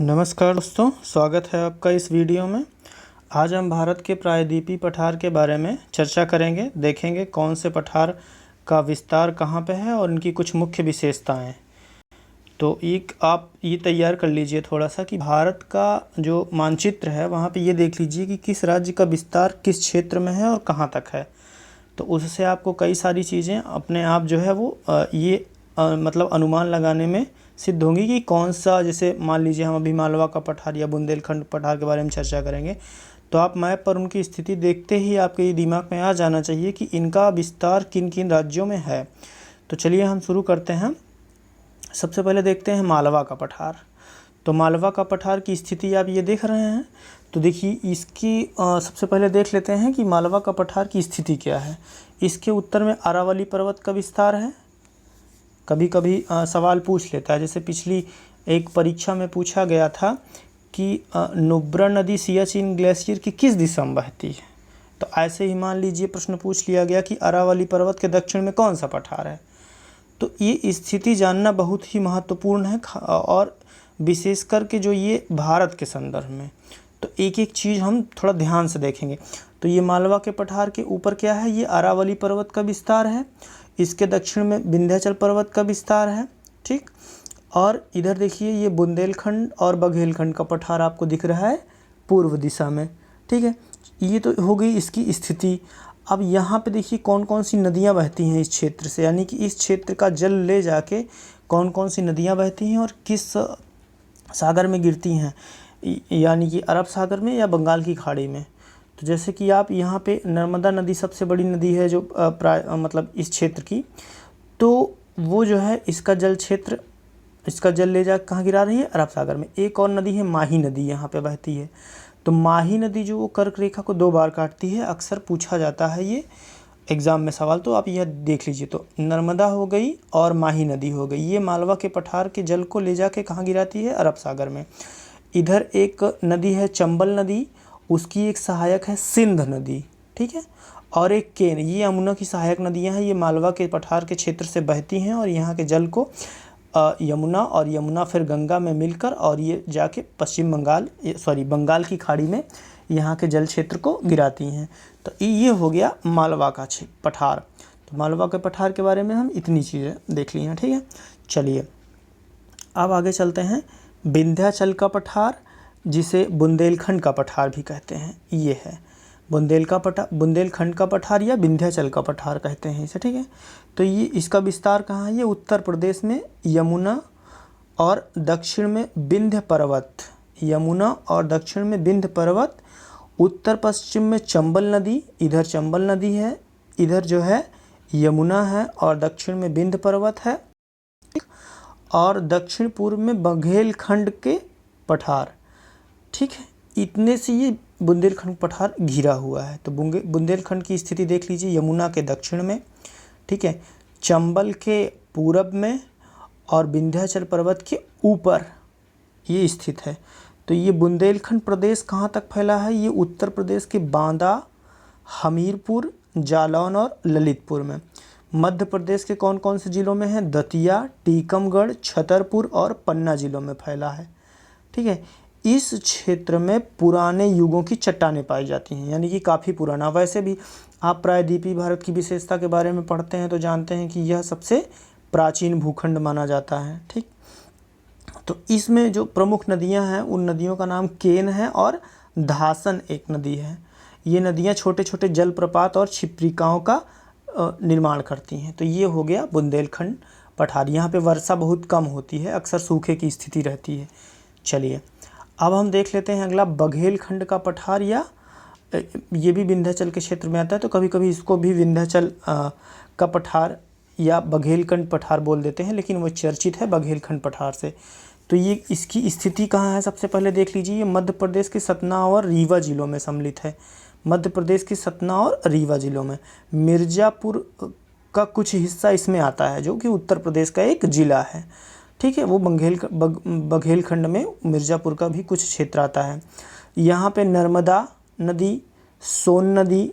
नमस्कार दोस्तों, स्वागत है आपका इस वीडियो में। आज हम भारत के प्रायद्वीपीय पठार के बारे में चर्चा करेंगे। देखेंगे कौन से पठार का विस्तार कहाँ पे है और इनकी कुछ मुख्य विशेषताएं। तो एक आप ये तैयार कर लीजिए थोड़ा सा कि भारत का जो मानचित्र है वहाँ पे ये देख लीजिए कि किस राज्य का विस्तार किस क्षेत्र में है और कहाँ तक है। तो उससे आपको कई सारी चीज़ें अपने आप जो है वो मतलब अनुमान लगाने में सिद्ध होंगी कि कौन सा, जैसे मान लीजिए हम अभी मालवा का पठार या बुंदेलखंड पठार के बारे में चर्चा करेंगे, तो आप मैप पर उनकी स्थिति देखते ही आपके ये दिमाग में आ जाना चाहिए कि इनका विस्तार किन किन राज्यों में है। तो चलिए हम शुरू करते हैं। सबसे पहले देखते हैं मालवा का पठार। तो मालवा का पठार की स्थिति आप ये देख रहे हैं। तो देखिए इसकी सबसे पहले देख लेते हैं कि मालवा का पठार की स्थिति क्या है। इसके उत्तर में अरावली पर्वत का विस्तार है। कभी कभी सवाल पूछ लेता है, जैसे पिछली एक परीक्षा में पूछा गया था कि नुब्रा नदी सियाचिन ग्लेशियर की किस दिशा में बहती है। तो ऐसे ही मान लीजिए प्रश्न पूछ लिया गया कि अरावली पर्वत के दक्षिण में कौन सा पठार है। तो ये स्थिति जानना बहुत ही महत्वपूर्ण है, और विशेष करके जो ये भारत के संदर्भ में। तो एक एक चीज़ हम थोड़ा ध्यान से देखेंगे। तो ये मालवा के पठार के ऊपर क्या है, ये अरावली पर्वत का विस्तार है। इसके दक्षिण में विंध्याचल पर्वत का विस्तार है, ठीक। और इधर देखिए ये बुंदेलखंड और बघेलखंड का पठार आपको दिख रहा है पूर्व दिशा में, ठीक है। ये तो हो गई इसकी स्थिति। अब यहाँ पे देखिए कौन कौन सी नदियाँ बहती हैं इस क्षेत्र से, यानी कि इस क्षेत्र का जल ले जाके कौन कौन सी नदियाँ बहती हैं और किस सागर में गिरती हैं, यानी कि अरब सागर में या बंगाल की खाड़ी में। तो जैसे कि आप यहाँ पे नर्मदा नदी सबसे बड़ी नदी है जो मतलब इस क्षेत्र की, तो वो जो है इसका जल ले जा कहाँ गिरा रही है, अरब सागर में। एक और नदी है माही नदी, यहाँ पे बहती है। तो माही नदी जो वो कर्क रेखा को 2 बार काटती है, अक्सर पूछा जाता है ये एग्ज़ाम में सवाल, तो आप यह देख लीजिए। तो नर्मदा हो गई और माही नदी हो गई, ये मालवा के पठार के जल को ले जाके कहाँ गिराती है, अरब सागर में। इधर एक नदी है चंबल नदी, उसकी एक सहायक है सिंध नदी, ठीक है। और एक केन, ये यमुना की सहायक नदियां हैं। ये मालवा के पठार के क्षेत्र से बहती हैं और यहाँ के जल को यमुना और यमुना फिर गंगा में मिलकर और ये जाके बंगाल की खाड़ी में यहाँ के जल क्षेत्र को गिराती हैं। तो ये हो गया मालवा का पठार। तो मालवा के पठार के बारे में हम इतनी चीज़ें देख ली हैं, ठीक है। चलिए अब आगे चलते हैं। विंध्याचल का पठार, जिसे बुंदेलखंड का पठार भी कहते हैं, ये है बुंदेलखंड का पठार या विंध्याचल का पठार कहते हैं इसे, ठीक है। तो ये इसका विस्तार कहाँ है, ये उत्तर प्रदेश में यमुना और दक्षिण में विंध्य पर्वत, यमुना और दक्षिण में विंध्य पर्वत, उत्तर पश्चिम में चंबल नदी, इधर चंबल नदी है, इधर जो है यमुना है और दक्षिण में विंध्य पर्वत है, और दक्षिण पूर्व में बघेलखंड के पठार, ठीक है। इतने से ये बुंदेलखंड पठार घिरा हुआ है। तो बुंदेलखंड की स्थिति देख लीजिए, यमुना के दक्षिण में, ठीक है, चंबल के पूरब में और विंध्याचल पर्वत के ऊपर ये स्थित है। तो ये बुंदेलखंड प्रदेश कहाँ तक फैला है, ये उत्तर प्रदेश के बांदा, हमीरपुर, जालौन और ललितपुर में। मध्य प्रदेश के कौन कौन से ज़िलों में है, दतिया, टीकमगढ़, छतरपुर और पन्ना ज़िलों में फैला है, ठीक है। इस क्षेत्र में पुराने युगों की चट्टानें पाई जाती हैं, यानी कि काफ़ी पुराना। वैसे भी आप प्रायद्वीपीय भारत की विशेषता के बारे में पढ़ते हैं तो जानते हैं कि यह सबसे प्राचीन भूखंड माना जाता है, ठीक। तो इसमें जो प्रमुख नदियां हैं उन नदियों का नाम केन है और धासन एक नदी है। ये नदियां छोटे छोटे जलप्रपात और क्षिप्रिकाओं का निर्माण करती हैं। तो ये हो गया बुंदेलखंड पठार। यहाँ पे वर्षा बहुत कम होती है, अक्सर सूखे की स्थिति रहती है। चलिए अब हम देख लेते हैं अगला बघेलखंड का पठार, या ये भी विंध्याचल के क्षेत्र में आता है। तो कभी कभी इसको भी विंध्याचल का पठार या बघेलखंड पठार बोल देते हैं, लेकिन वो चर्चित है बघेलखंड पठार से। तो ये इसकी स्थिति कहाँ है, सबसे पहले देख लीजिए। ये मध्य प्रदेश के सतना और रीवा ज़िलों में सम्मिलित है। मध्य प्रदेश के सतना और रीवा ज़िलों में मिर्ज़ापुर का कुछ हिस्सा इसमें आता है, जो कि उत्तर प्रदेश का एक ज़िला है, ठीक है। वो बघेलखंड में मिर्ज़ापुर का भी कुछ क्षेत्र आता है। यहाँ पे नर्मदा नदी, सोन नदी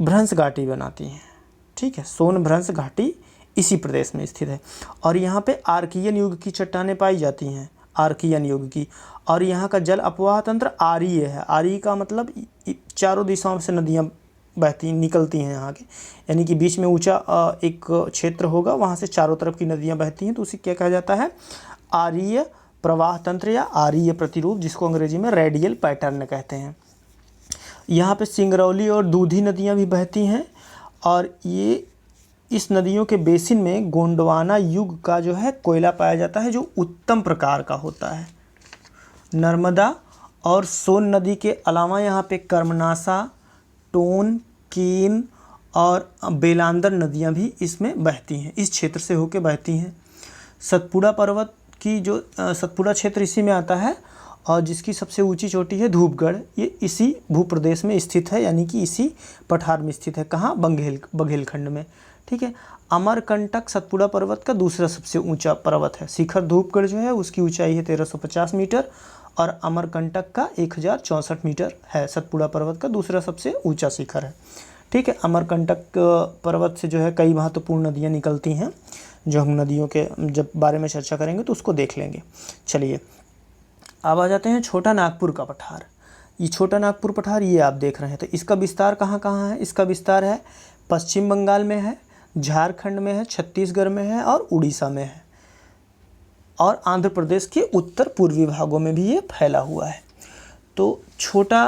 भ्रंश घाटी बनाती हैं, ठीक है। सोन भ्रंश घाटी इसी प्रदेश में स्थित है। और यहाँ पे आर्कियन युग की चट्टानें पाई जाती हैं। आर्कियन युग की। और यहाँ का जल अपवाह तंत्र आर्य है। आर्य का मतलब चारों दिशाओं से नदियाँ बहती निकलती हैं यहाँ के, यानी कि बीच में ऊंचा एक क्षेत्र होगा, वहाँ से चारों तरफ की नदियाँ बहती हैं, तो उसे क्या कहा जाता है, आर्य प्रवाह तंत्र या आर्य प्रतिरूप, जिसको अंग्रेजी में रेडियल पैटर्न कहते हैं। यहाँ पे सिंगरौली और दूधी नदियाँ भी बहती हैं, और ये इस नदियों के बेसिन में गोंडवाना युग का जो है कोयला पाया जाता है, जो उत्तम प्रकार का होता है। नर्मदा और सोन नदी के अलावा यहाँ पे कर्मनासा, टोन, केन और बेलांदर नदियाँ भी इसमें बहती हैं, इस क्षेत्र से होकर बहती हैं। सतपुड़ा पर्वत की जो सतपुड़ा क्षेत्र इसी में आता है, और जिसकी सबसे ऊंची चोटी है धूपगढ़, ये इसी भूप्रदेश में स्थित है, यानी कि इसी पठार में स्थित है। कहाँ, बघेलखंड में। ठीक है। अमरकंटक सतपुड़ा पर्वत का दूसरा सबसे ऊंचा पर्वत है। शिखर धूपगढ़ जो है उसकी ऊंचाई है 1350 मीटर, और अमरकंटक का 1064 मीटर है। सतपुड़ा पर्वत का दूसरा सबसे ऊंचा शिखर है। ठीक है। अमरकंटक पर्वत से जो है कई महत्वपूर्ण नदियाँ निकलती हैं, जो हम नदियों के जब बारे में चर्चा करेंगे तो उसको देख लेंगे। चलिए अब आ जाते हैं छोटा नागपुर का पठार। ये छोटा नागपुर पठार ये आप देख रहे हैं, तो इसका विस्तार कहाँ कहाँ है? इसका विस्तार है पश्चिम बंगाल में है, झारखंड में है, छत्तीसगढ़ में है और उड़ीसा में है, और आंध्र प्रदेश के उत्तर पूर्वी भागों में भी ये फैला हुआ है। तो छोटा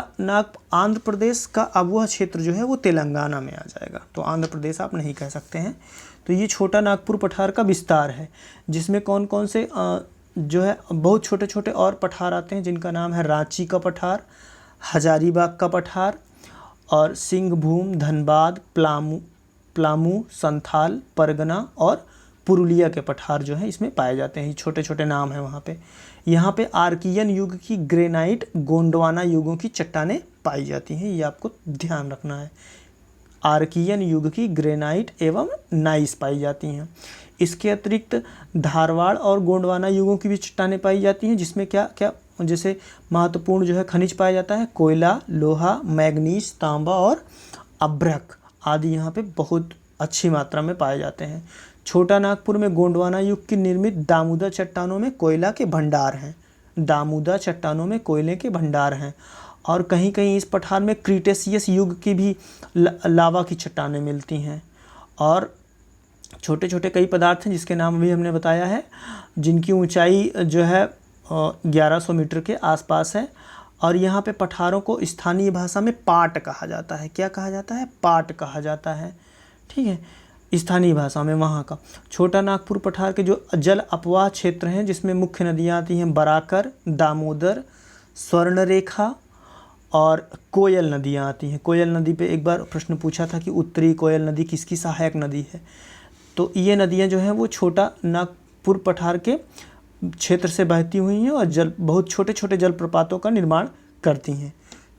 आंध्र प्रदेश का अब वह क्षेत्र जो है वो तेलंगाना में आ जाएगा, तो आंध्र प्रदेश आप नहीं कह सकते हैं। तो ये छोटा नागपुर पठार का विस्तार है, जिसमें कौन कौन से जो है बहुत छोटे छोटे और पठार आते हैं, जिनका नाम है रांची का पठार, हजारीबाग का पठार, और सिंहभूम, धनबाद, प्लामू, संथाल, परगना और पुरुलिया के पठार जो है इसमें पाए जाते हैं। छोटे छोटे नाम हैं वहाँ पे। यहाँ पे आर्कियन युग की ग्रेनाइट, गोंडवाना युगों की चट्टानें पाई जाती हैं, ये आपको ध्यान रखना है। आर्कियन युग की ग्रेनाइट एवं नाइस पाई जाती हैं। इसके अतिरिक्त धारवाड़ और गोंडवाना युगों की भी चट्टानें पाई जाती हैं, जिसमें क्या क्या जैसे महत्वपूर्ण जो है खनिज पाया जाता है, कोयला, लोहा, मैग्नीज, तांबा और अभ्रक आदि यहाँ पे बहुत अच्छी मात्रा में पाए जाते हैं। छोटा नागपुर में गोंडवाना युग की निर्मित दामोदर चट्टानों में कोयला के भंडार हैं। दामोदर चट्टानों में कोयले के भंडार हैं, और कहीं कहीं इस पठार में क्रीटेशियस युग की भी लावा की चट्टानें मिलती हैं। और छोटे छोटे कई पदार्थ हैं जिसके नाम भी हमने बताया है, जिनकी ऊंचाई जो है 1100 मीटर के आसपास है। और यहाँ पे पठारों को स्थानीय भाषा में पाट कहा जाता है। क्या कहा जाता है? पाट कहा जाता है। ठीक है, स्थानीय भाषा में वहाँ का। छोटा नागपुर पठार के जो जल अपवाह क्षेत्र हैं, जिसमें मुख्य नदियाँ आती हैं बराकर, दामोदर, स्वर्णरेखा और कोयल नदियाँ आती हैं। कोयल नदी पे एक बार प्रश्न पूछा था कि उत्तरी कोयल नदी किसकी सहायक नदी है, तो ये नदियाँ जो हैं वो छोटा नागपुर पठार के क्षेत्र से बहती हुई हैं और बहुत छोटे छोटे जलप्रपातों का निर्माण करती हैं।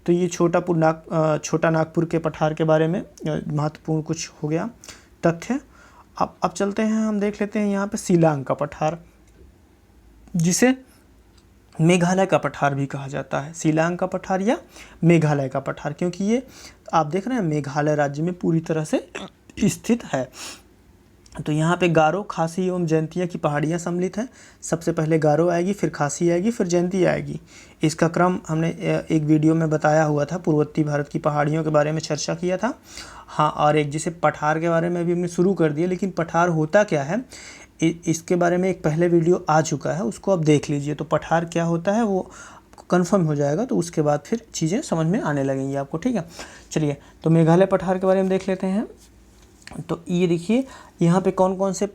तो ये छोटा नागपुर के पठार के बारे में महत्वपूर्ण कुछ हो गया तथ्य। अब चलते हैं, हम देख लेते हैं यहाँ पे शिलांग का पठार, जिसे मेघालय का पठार भी कहा जाता है। शिलांग का पठार या मेघालय का पठार, क्योंकि ये आप देख रहे हैं मेघालय राज्य में पूरी तरह से स्थित है। तो यहाँ पे गारो, खासी एवं जयंतिया की पहाड़ियाँ सम्मिलित हैं। सबसे पहले गारो आएगी, फिर खासी आएगी, फिर जयंती आएगी। इसका क्रम हमने एक वीडियो में बताया हुआ था, पूर्वोत्तर भारत की पहाड़ियों के बारे में चर्चा किया था। हाँ, और एक जैसे पठार के बारे में भी हमने शुरू कर दिया, लेकिन पठार होता क्या है इसके बारे में एक पहले वीडियो आ चुका है, उसको आप देख लीजिए। तो पठार क्या होता है वो कन्फर्म हो जाएगा, तो उसके बाद फिर चीज़ें समझ में आने लगेंगी आपको। ठीक है, चलिए तो मेघालय पठार के बारे में देख लेते हैं। तो ये देखिए यहाँ पे कौन कौन से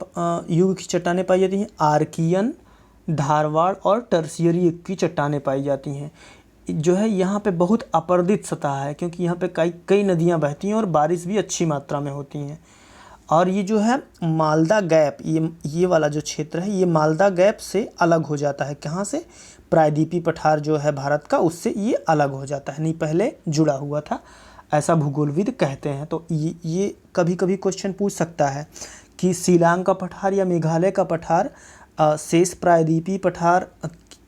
युग की चट्टानें पाई जाती हैं। आर्कियन, धारवाड़ और टर्शियरी युग की चट्टानें पाई जाती हैं। जो है यहाँ पे बहुत अपर्दित सतह है, क्योंकि यहाँ पे कई नदियाँ बहती हैं और बारिश भी अच्छी मात्रा में होती हैं। और ये जो है मालदा गैप, ये वाला जो क्षेत्र है ये मालदा गैप से अलग हो जाता है। कहाँ से? प्रायद्वीपीय पठार जो है भारत का, उससे ये अलग हो जाता है, नहीं पहले जुड़ा हुआ था, ऐसा भूगोलविद कहते हैं। तो ये कभी कभी क्वेश्चन पूछ सकता है कि शिलांग का पठार या मेघालय का पठार शेष प्रायद्वीपीय पठार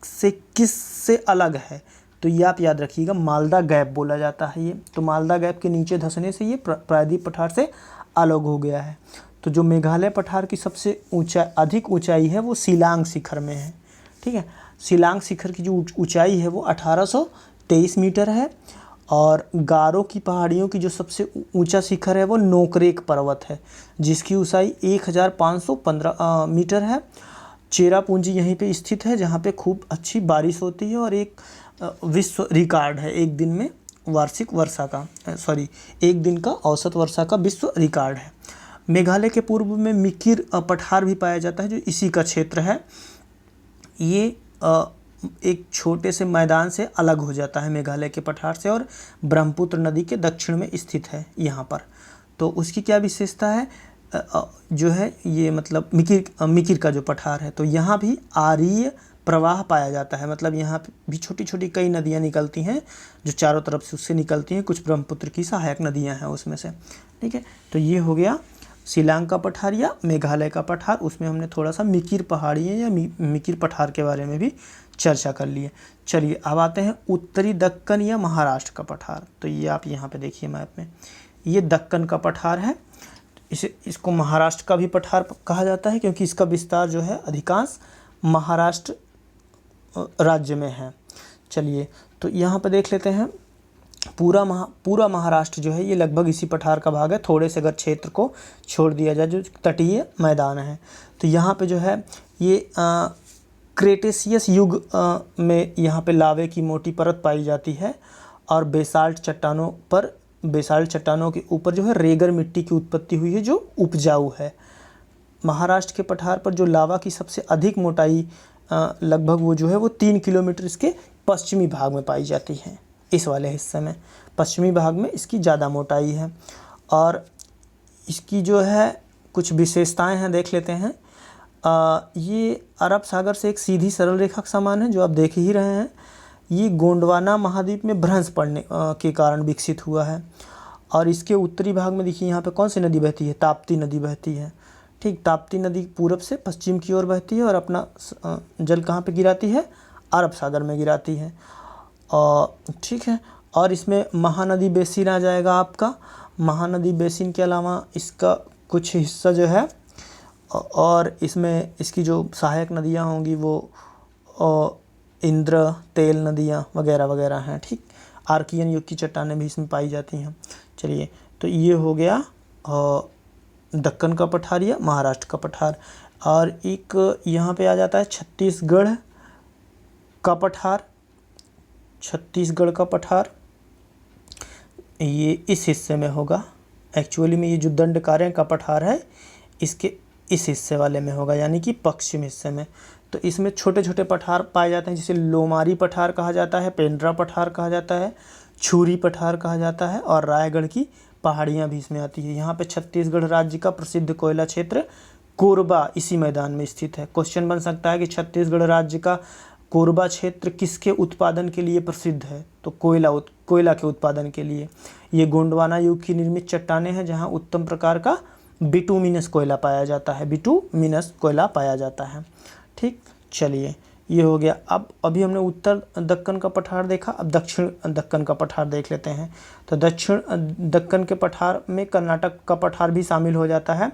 से किससे अलग है। तो ये आप याद रखिएगा, मालदा गैप बोला जाता है ये। तो मालदा गैप के नीचे धंसने से ये प्रायद्वीप पठार से अलग हो गया है। तो जो मेघालय पठार की सबसे अधिक ऊंचाई है वो शिलांग शिखर में है। ठीक है, शिलांग शिखर की जो ऊंचाई है वो 1823 मीटर है। और गारो की पहाड़ियों की जो सबसे ऊंचा शिखर है वो नोकरेक पर्वत है, जिसकी ऊंचाई 1515 मीटर है। चेरापूंजी यहीं पे स्थित है, जहाँ पे खूब अच्छी बारिश होती है और एक विश्व रिकॉर्ड है एक दिन में वार्षिक वर्षा का, एक दिन का औसत वर्षा का विश्व रिकॉर्ड है। मेघालय के पूर्व में मिकिर पठार भी पाया जाता है, जो इसी का क्षेत्र है। ये एक छोटे से मैदान से अलग हो जाता है मेघालय के पठार से, और ब्रह्मपुत्र नदी के दक्षिण में स्थित है यहाँ पर। तो उसकी क्या विशेषता है, जो है ये मतलब मिकिर का जो पठार है, तो यहाँ भी आर्य प्रवाह पाया जाता है। मतलब यहाँ भी छोटी छोटी कई नदियाँ निकलती हैं जो चारों तरफ से उससे निकलती हैं, कुछ ब्रह्मपुत्र की सहायक नदियाँ हैं उसमें से। ठीक है, तो ये हो गया शिलांग का पठार या मेघालय का पठार। उसमें हमने थोड़ा सा मिकिर पहाड़ी या मिकिर पठार के बारे में भी चर्चा कर लिए। चलिए अब आते हैं उत्तरी दक्कन या महाराष्ट्र का पठार। तो ये आप यहाँ पे देखिए मैप में, ये दक्कन का पठार है। इसको महाराष्ट्र का भी पठार कहा जाता है, क्योंकि इसका विस्तार जो है अधिकांश महाराष्ट्र राज्य में है। चलिए तो यहाँ पे देख लेते हैं, पूरा महाराष्ट्र जो है ये लगभग इसी पठार का भाग है। थोड़े से अगर क्षेत्र को छोड़ दिया जाए जो तटीय मैदान है, तो यहाँ पे जो है ये क्रेटेशियस युग में यहाँ पे लावे की मोटी परत पाई जाती है, और बेसाल्ट चट्टानों के ऊपर जो है रेगर मिट्टी की उत्पत्ति हुई है जो उपजाऊ है। महाराष्ट्र के पठार पर जो लावा की सबसे अधिक मोटाई लगभग वो जो है वो 3 किलोमीटर इसके पश्चिमी भाग में पाई जाती है। इस वाले हिस्से में पश्चिमी भाग में इसकी ज़्यादा मोटाई है, और इसकी जो है कुछ विशेषताएं हैं, देख लेते हैं। ये अरब सागर से एक सीधी सरल रेखा का समान है, जो आप देख ही रहे हैं। ये गोंडवाना महाद्वीप में भ्रंश पड़ने के कारण विकसित हुआ है। और इसके उत्तरी भाग में देखिए यहाँ पे कौन सी नदी बहती है, ताप्ती नदी बहती है। ठीक, ताप्ती नदी पूरब से पश्चिम की ओर बहती है और अपना जल कहाँ पे गिराती है, अरब सागर में गिराती है। ठीक है, और इसमें महानदी बेसिन आ जाएगा आपका। महानदी बेसिन के अलावा इसका कुछ हिस्सा जो है, और इसमें इसकी जो सहायक नदियाँ होंगी वो इंद्र, तेल नदियाँ वगैरह वगैरह हैं। ठीक, आर्कियन युग की चट्टानें भी इसमें पाई जाती हैं। चलिए, तो ये हो गया दक्कन का पठार या महाराष्ट्र का पठार। और एक यहाँ पे आ जाता है छत्तीसगढ़ का पठार। छत्तीसगढ़ का पठार ये इस हिस्से में होगा। एक्चुअली में ये जो दंडकारण्य का पठार है इसके इस हिस्से वाले में होगा, यानी कि पश्चिम हिस्से में। तो इसमें छोटे छोटे पठार पाए जाते हैं, जिसे लोमारी पठार कहा जाता है, पेंड्रा पठार कहा जाता है, छुरी पठार कहा जाता है, और रायगढ़ की पहाड़ियाँ भी इसमें आती है। यहाँ पे छत्तीसगढ़ राज्य का प्रसिद्ध कोयला क्षेत्र कोरबा इसी मैदान में स्थित है। क्वेश्चन बन सकता है कि छत्तीसगढ़ राज्य का कोरबा क्षेत्र किसके उत्पादन के लिए प्रसिद्ध है, तो कोयला के उत्पादन के लिए। ये गोंडवाना युग की निर्मित चट्टानें हैं, जहाँ उत्तम प्रकार का बिटुमिनस कोयला पाया जाता है। बिटुमिनस कोयला पाया जाता है। ठीक, चलिए ये हो गया। अब अभी हमने उत्तर दक्कन का पठार देखा, अब दक्षिण दक्कन का पठार देख लेते हैं। तो दक्षिण दक्कन के पठार में कर्नाटक का पठार भी शामिल हो जाता है।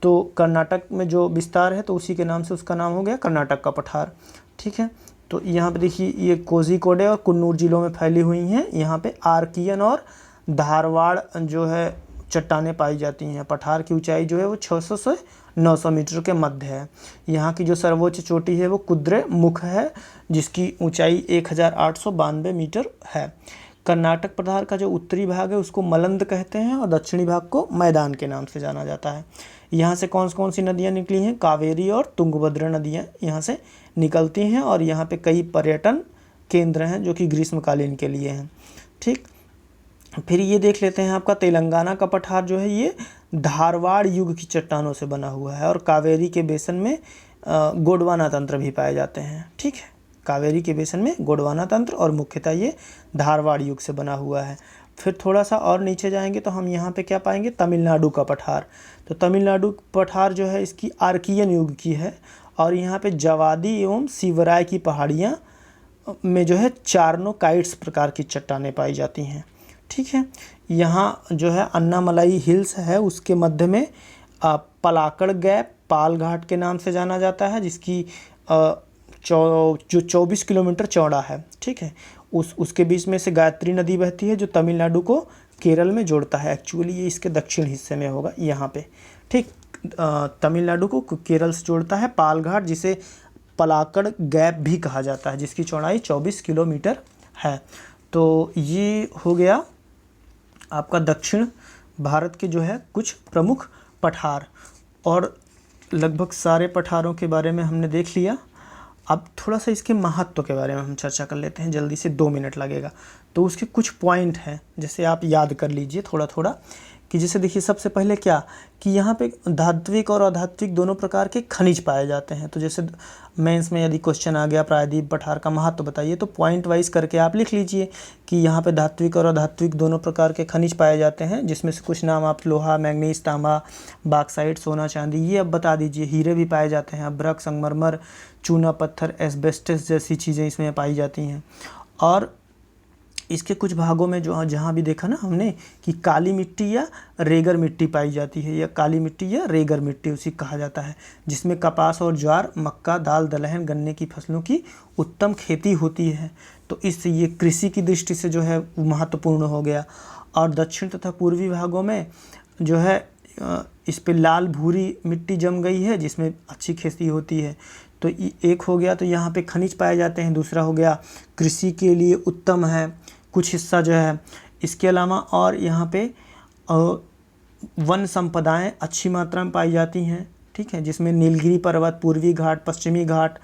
तो कर्नाटक में जो विस्तार है तो उसी के नाम से उसका नाम हो गया कर्नाटक का पठार। ठीक है, तो यहाँ पे देखिए ये कोझिकोडे और कुन्नूर जिलों में फैली हुई हैं। यहाँ पे आर्कियन और धारवाड़ जो है चट्टानें पाई जाती हैं। पठार की ऊंचाई जो है वो 600 से 900 मीटर के मध्य है। यहाँ की जो सर्वोच्च चोटी है वो कुद्रेमुख है, जिसकी ऊंचाई 1892 मीटर है। कर्नाटक पठार का जो उत्तरी भाग है उसको मलंद कहते हैं, और दक्षिणी भाग को मैदान के नाम से जाना जाता है। यहाँ से कौन सी नदियाँ निकली हैं, कावेरी और तुंगभद्रा नदियाँ यहाँ से निकलती हैं, और यहाँ पे कई पर्यटन केंद्र हैं जो कि ग्रीष्मकालीन के लिए हैं। ठीक, फिर ये देख लेते हैं आपका तेलंगाना का पठार जो है ये धारवाड़ युग की चट्टानों से बना हुआ है, और कावेरी के बेसन में गोंडवाना तंत्र भी पाए जाते हैं। ठीक है, कावेरी के बेसन में गोंडवाना तंत्र, और मुख्यतः ये धारवाड़ युग से बना हुआ है। फिर थोड़ा सा और नीचे जाएंगे तो हम यहाँ पे क्या पाएंगे, तमिलनाडु का पठार। तो तमिलनाडु पठार जो है इसकी आर्कियन युग की है, और यहाँ पे जवादी एवं शिवराय की पहाड़ियाँ में जो है चार्नोकाइट्स प्रकार की चट्टानें पाई जाती हैं। ठीक है, यहाँ जो है अन्नामलाई हिल्स है, उसके मध्य में पलाकड़ गैप पाल घाट के नाम से जाना जाता है, जिसकी जो 24 किलोमीटर चौड़ा है, ठीक है। उसके बीच में से गायत्री नदी बहती है जो तमिलनाडु को केरल में जोड़ता है। एक्चुअली ये इसके दक्षिण हिस्से में होगा यहाँ पे, ठीक। तमिलनाडु को केरल से जोड़ता है। पालघाट, जिसे पलाक्कड़ गैप भी कहा जाता है, जिसकी चौड़ाई 24 किलोमीटर है। तो ये हो गया आपका दक्षिण भारत के जो है कुछ प्रमुख पठार, और लगभग सारे पठारों के बारे में हमने देख लिया। अब थोड़ा सा इसके महत्व के बारे में हम चर्चा कर लेते हैं, जल्दी से 2 मिनट लगेगा। तो उसके कुछ पॉइंट हैं, जैसे आप याद कर लीजिए थोड़ा थोड़ा, कि जैसे देखिए सबसे पहले क्या कि यहाँ पे धात्विक और अधात्विक दोनों प्रकार के खनिज पाए जाते हैं। तो जैसे मेंस में यदि क्वेश्चन आ गया प्रायद्वीप पठार का महत्व बताइए, तो पॉइंट वाइज करके आप लिख लीजिए कि यहाँ पे धात्विक और अधात्विक दोनों प्रकार के खनिज पाए जाते हैं, जिसमें से कुछ नाम आप लोहा, मैंगनीज, तांबा, बॉक्साइट, सोना, चांदी, ये अब बता दीजिए। हीरे भी पाए जाते हैं, अभ्रक, संगमरमर, चूना पत्थर, एस्बेस्टस जैसी चीज़ें इसमें पाई जाती हैं। और इसके कुछ भागों में जो जहाँ भी देखा ना हमने कि काली मिट्टी या रेगर मिट्टी पाई जाती है, या काली मिट्टी या रेगर मिट्टी उसी कहा जाता है, जिसमें कपास और ज्वार, मक्का, दाल, दलहन, गन्ने की फसलों की उत्तम खेती होती है। तो इससे ये कृषि की दृष्टि से जो है महत्वपूर्ण हो गया। और दक्षिण तथा पूर्वी भागों में जो है इस पे लाल भूरी मिट्टी जम गई है, जिसमें अच्छी खेती होती है। तो एक हो गया, तो यहाँ पे खनिज पाए जाते हैं। दूसरा हो गया कृषि के लिए उत्तम है कुछ हिस्सा जो है। इसके अलावा और यहाँ पे वन संपदाएं अच्छी मात्रा में पाई जाती हैं, ठीक है, जिसमें नीलगिरी पर्वत, पूर्वी घाट, पश्चिमी घाट,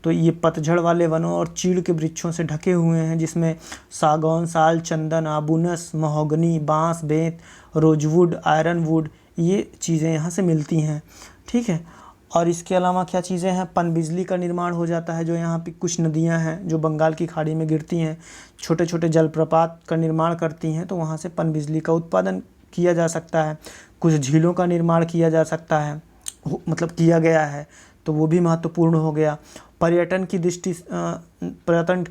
तो ये पतझड़ वाले वनों और चीड़ के वृक्षों से ढके हुए हैं, जिसमें सागौन, साल, चंदन, आबूनस, महोगनी, बांस, बेंत, रोजवुड, आयरन वुड, ये चीज़ें यहाँ से मिलती हैं, ठीक है। और इसके अलावा क्या चीज़ें हैं, पनबिजली का निर्माण हो जाता है, जो यहाँ पे कुछ नदियाँ हैं जो बंगाल की खाड़ी में गिरती हैं, छोटे छोटे जलप्रपात का निर्माण करती हैं, तो वहाँ से पनबिजली का उत्पादन किया जा सकता है। कुछ झीलों का निर्माण किया जा सकता है, मतलब किया गया है, तो वो भी महत्वपूर्ण हो गया। पर्यटन की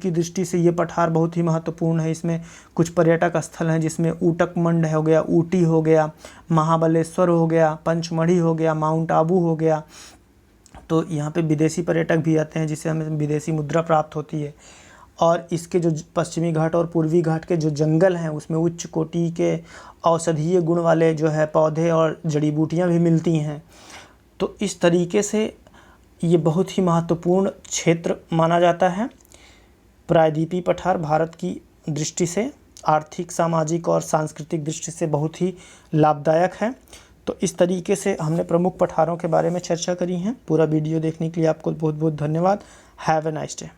दृष्टि से ये पठार बहुत ही महत्वपूर्ण है। इसमें कुछ पर्यटक स्थल हैं, जिसमें ऊटकमंड हो गया, ऊटी हो गया, महाबलेश्वर हो गया, पंचमढ़ी हो गया, माउंट आबू हो गया। तो यहाँ पे विदेशी पर्यटक भी आते हैं, जिससे हमें विदेशी मुद्रा प्राप्त होती है। और इसके जो पश्चिमी घाट और पूर्वी घाट के जो जंगल हैं, उसमें उच्च कोटि के औषधीय गुण वाले जो है पौधे और जड़ी बूटियाँ भी मिलती हैं। तो इस तरीके से ये बहुत ही महत्वपूर्ण क्षेत्र माना जाता है। प्रायद्वीपीय पठार भारत की दृष्टि से आर्थिक, सामाजिक और सांस्कृतिक दृष्टि से बहुत ही लाभदायक है। तो इस तरीके से हमने प्रमुख पठारों के बारे में चर्चा करी है। पूरा वीडियो देखने के लिए आपको बहुत बहुत धन्यवाद। Have a nice day.